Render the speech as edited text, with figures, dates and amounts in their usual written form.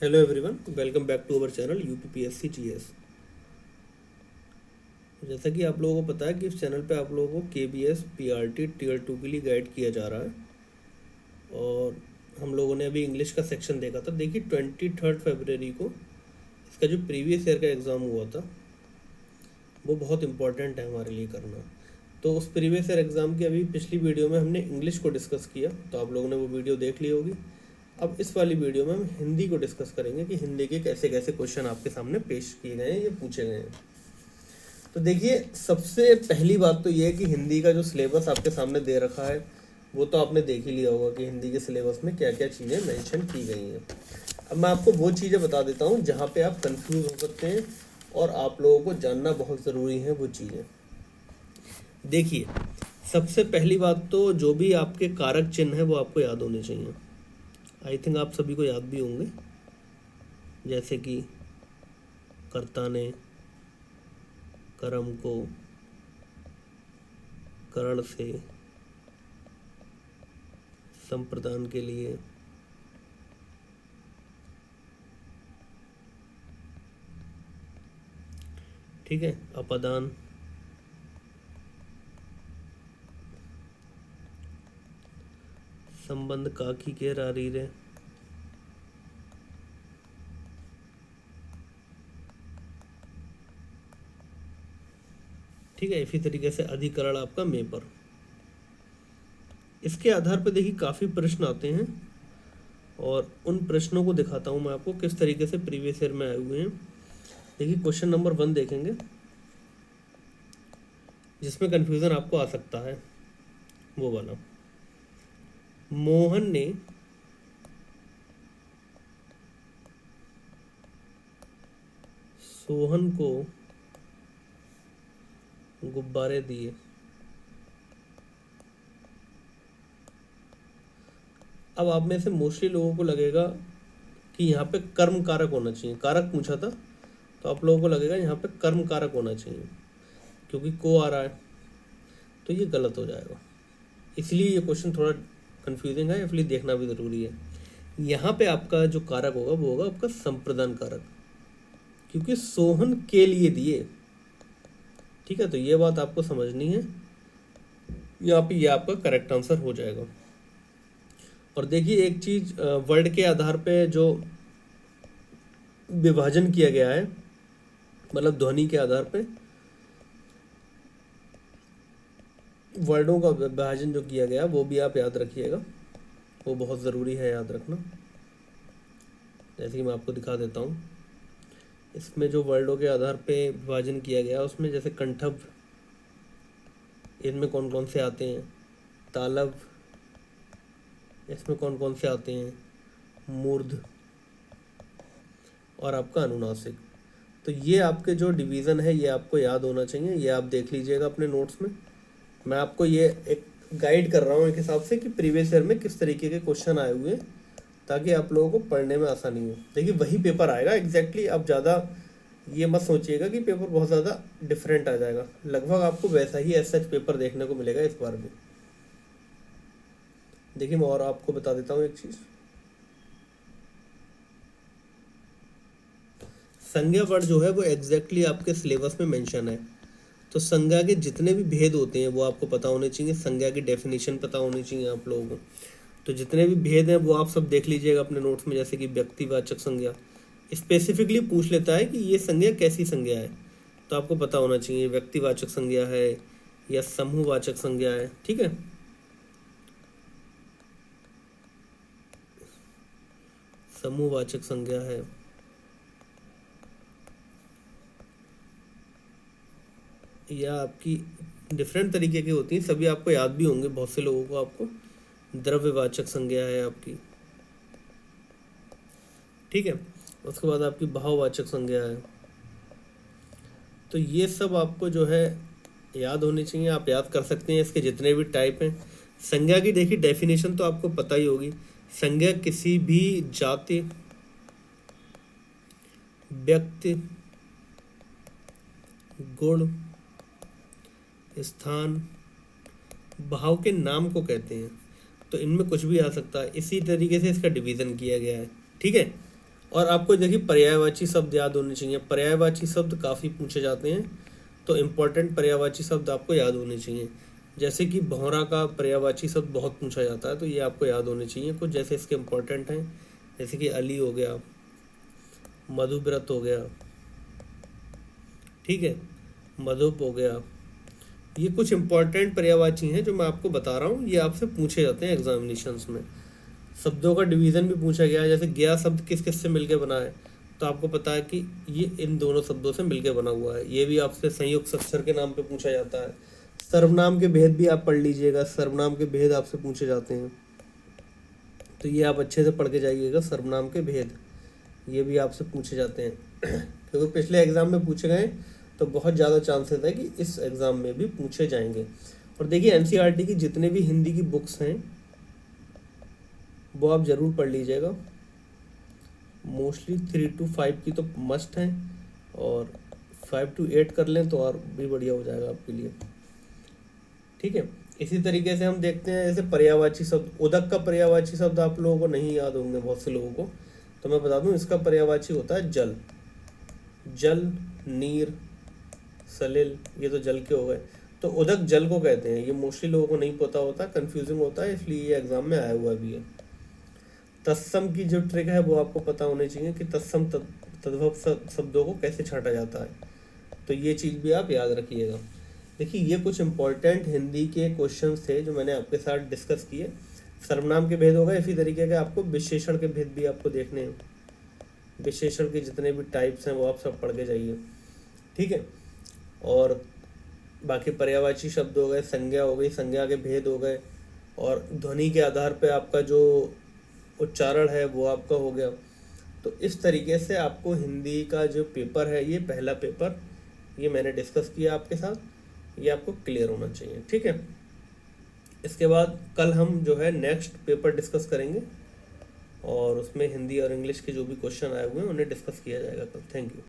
Hello everyone, welcome back to our channel UPPSC GS. जैसा कि आप लोगों को पता है कि इस चैनल पे आप लोगों को केबीएस पीआरटी टीयर 2 के लिए गाइड किया जा रहा है। और हम लोगों ने अभी इंग्लिश का सेक्शन देखा था। देखिए 23 फरवरी को इसका जो प्रीवियस ईयर का एग्ज़ाम हुआ था वो बहुत इंपॉर्टेंट है हमारे लिए करना। तो उस प्रीवियस ईयर एग्ज़ाम की अभी पिछली वीडियो में हमने इंग्लिश को डिस्कस किया, तो आप लोगों ने वो वीडियो देख ली होगी। अब इस वाली वीडियो में हम हिंदी को डिस्कस करेंगे कि हिंदी के कैसे कैसे क्वेश्चन आपके सामने पेश किए गए हैं या पूछे गए हैं। तो देखिए, सबसे पहली बात तो ये है कि हिंदी का जो सिलेबस आपके सामने दे रखा है वो तो आपने देख ही लिया होगा कि हिंदी के सिलेबस में क्या क्या चीज़ें मेंशन की गई हैं। अब मैं आपको वो चीज़ें बता देता हूँ जहाँ पे आप कंफ्यूज हो सकते हैं और आप लोगों को जानना बहुत ज़रूरी है वो चीज़ें। देखिए, सबसे पहली बात तो जो भी आपके कारक चिन्ह है वो आपको याद होने चाहिए। आई थिंक आप सभी को याद भी होंगे, जैसे कि कर्ता ने, कर्म को, करण से, संप्रदान के लिए, ठीक है, अपदान, संबंध काकी के रारी रे, ठीक है। इसी तरीके से अधिकरण आपका मे पर। इसके आधार पर देखिए काफ़ी प्रश्न आते हैं और उन प्रश्नों को दिखाता हूँ मैं आपको किस तरीके से प्रीवियस ईयर में आए हुए हैं। देखिए, क्वेश्चन नंबर 1 देखेंगे जिसमें कंफ्यूजन आपको आ सकता है, वो वाला। मोहन ने सोहन को गुब्बारे दिए। अब आप में से मोस्टली लोगों को लगेगा कि यहाँ पे कर्म कारक होना चाहिए, कारक पूछा था तो आप लोगों को लगेगा यहाँ पे कर्म कारक होना चाहिए क्योंकि को आ रहा है, तो ये गलत हो जाएगा। इसलिए ये क्वेश्चन थोड़ा कंफ्यूजिंग है, इसलिए देखना भी ज़रूरी है। यहाँ पे आपका जो कारक होगा वो होगा आपका संप्रदान कारक, क्योंकि सोहन के लिए दिए, ठीक है। तो ये बात आपको समझनी है, यहाँ पे ये आपका करेक्ट आंसर हो जाएगा। और देखिए एक चीज, वर्ड के आधार पे जो विभाजन किया गया है, मतलब ध्वनि के आधार पे वर्डों का विभाजन जो किया गया वो भी आप याद रखिएगा, वो बहुत ज़रूरी है याद रखना। जैसे कि मैं आपको दिखा देता हूँ, इसमें जो वर्डों के आधार पे विभाजन किया गया उसमें जैसे कंठव, इनमें कौन कौन से आते हैं, तालव, इसमें कौन कौन से आते हैं, मूर्ध और आपका अनुनासिक। तो ये आपके जो डिवीज़न है ये आपको याद होना चाहिए, ये आप देख लीजिएगा अपने नोट्स में। मैं आपको ये एक गाइड कर रहा हूँ एक हिसाब से कि प्रीवियस ईयर में किस तरीके के क्वेश्चन आए हुए हैं, ताकि आप लोगों को पढ़ने में आसानी हो। देखिए वही पेपर आएगा एग्जैक्टली, आप ज़्यादा ये मत सोचिएगा कि पेपर बहुत ज़्यादा डिफरेंट आ जाएगा, लगभग आपको वैसा ही एज सच पेपर देखने को मिलेगा इस बार भी। देखिए मैं और आपको बता देता हूँ एक चीज़, संज्ञा वर्ड जो है वो एग्जैक्टली आपके सिलेबस में मेंशन है। तो संज्ञा के जितने भी भेद होते हैं वो आपको पता होने चाहिए, संज्ञा की डेफिनेशन पता होनी चाहिए आप लोगों को। तो जितने भी भेद हैं वो आप सब देख लीजिएगा अपने नोट्स में। जैसे कि व्यक्तिवाचक संज्ञा स्पेसिफिकली पूछ लेता है कि ये संज्ञा कैसी संज्ञा है, तो आपको पता होना चाहिए व्यक्तिवाचक संज्ञा है या समूहवाचक संज्ञा है, ठीक है। समूहवाचक संज्ञा है या आपकी डिफरेंट तरीके की होती हैं, सभी आपको याद भी होंगे बहुत से लोगों को। आपको द्रव्यवाचक संज्ञा है आपकी, ठीक है। उसके बाद आपकी भाववाचक संज्ञा है। तो ये सब आपको जो है याद होनी चाहिए, आप याद कर सकते हैं इसके जितने भी टाइप हैं। संज्ञा की देखिए डेफिनेशन तो आपको पता ही होगी, संज्ञा किसी भी जाति, व्यक्ति, गुण, स्थान, भाव के नाम को कहते हैं। तो इनमें कुछ भी आ सकता है, इसी तरीके से इसका डिवीज़न किया गया है, ठीक है। और आपको देखिए पर्यायवाची शब्द याद होने चाहिए। पर्यायवाची शब्द काफ़ी पूछे जाते हैं, तो इम्पोर्टेंट पर्यायवाची शब्द आपको याद होने चाहिए। जैसे कि भौरा का पर्यायवाची शब्द बहुत पूछा जाता है, तो ये आपको याद होने चाहिए कुछ, जैसे इसके इम्पोर्टेंट हैं, जैसे कि अली हो गया, मधुव्रत हो गया, ठीक है, मधुप हो गया। ये कुछ इम्पोर्टेंट पर्यायवाची हैं जो मैं आपको बता रहा हूँ, ये आपसे पूछे जाते हैं एग्जामिनेशंस में। शब्दों का डिवीज़न भी पूछा गया है, जैसे गया शब्द किस किस से मिलकर बना है, तो आपको पता है कि ये इन दोनों शब्दों से मिलकर बना हुआ है। ये भी आपसे संयुक्त अक्षर के नाम पे पूछा जाता है। सर्वनाम के भेद भी आप पढ़ लीजिएगा, सर्वनाम के भेद आपसे पूछे जाते हैं, तो ये आप अच्छे से पढ़ के जाइएगा। सर्वनाम के भेद ये भी आपसे पूछे जाते हैं क्योंकि पिछले एग्ज़ाम में पूछे गए, तो बहुत ज़्यादा चांसेस है कि इस एग्ज़ाम में भी पूछे जाएंगे। और देखिए एनसीईआरटी की जितने भी हिंदी की बुक्स हैं वो आप ज़रूर पढ़ लीजिएगा। मोस्टली 3 to 5 की तो मस्ट हैं, और 5 to 8 कर लें तो और भी बढ़िया हो जाएगा आपके लिए, ठीक है। इसी तरीके से हम देखते हैं जैसे पर्यायवाची शब्द, उदक का पर्यायवाची शब्द आप लोगों को नहीं याद होंगे बहुत से लोगों को, तो मैं बता दूं इसका पर्यायवाची होता है जल। जल, नीर, सलिल, ये तो जल के हो गए, तो उदक जल को कहते हैं। ये मोस्टली लोगों को नहीं पता होता, कंफ्यूजिंग होता है, इसलिए ये एग्जाम में आया हुआ भी है। तत्सम की जो ट्रिक है वो आपको पता होनी चाहिए कि तत्सम तद्भव शब्दों को कैसे छांटा जाता है, तो ये चीज़ भी आप याद रखिएगा। देखिए ये कुछ इंपॉर्टेंट हिंदी के क्वेश्चंस थे जो मैंने आपके साथ डिस्कस किए। सर्वनाम के भेद होगा, इसी तरीके के आपको विशेषण के भेद भी आपको देखने हैं। विशेषण के जितने भी टाइप्स हैं वो आप सब पढ़ के जाइए, ठीक है। और बाकी पर्यायवाची शब्द हो गए, संज्ञा हो गई, संज्ञा के भेद हो गए, और ध्वनि के आधार पे आपका जो उच्चारण है वो आपका हो गया। तो इस तरीके से आपको हिंदी का जो पेपर है, ये पहला पेपर, ये मैंने डिस्कस किया आपके साथ, ये आपको क्लियर होना चाहिए, ठीक है। इसके बाद कल हम जो है नेक्स्ट पेपर डिस्कस करेंगे, और उसमें हिंदी और इंग्लिश के जो भी क्वेश्चन आए हुए हैं उन्हें डिस्कस किया जाएगा कल। Thank you.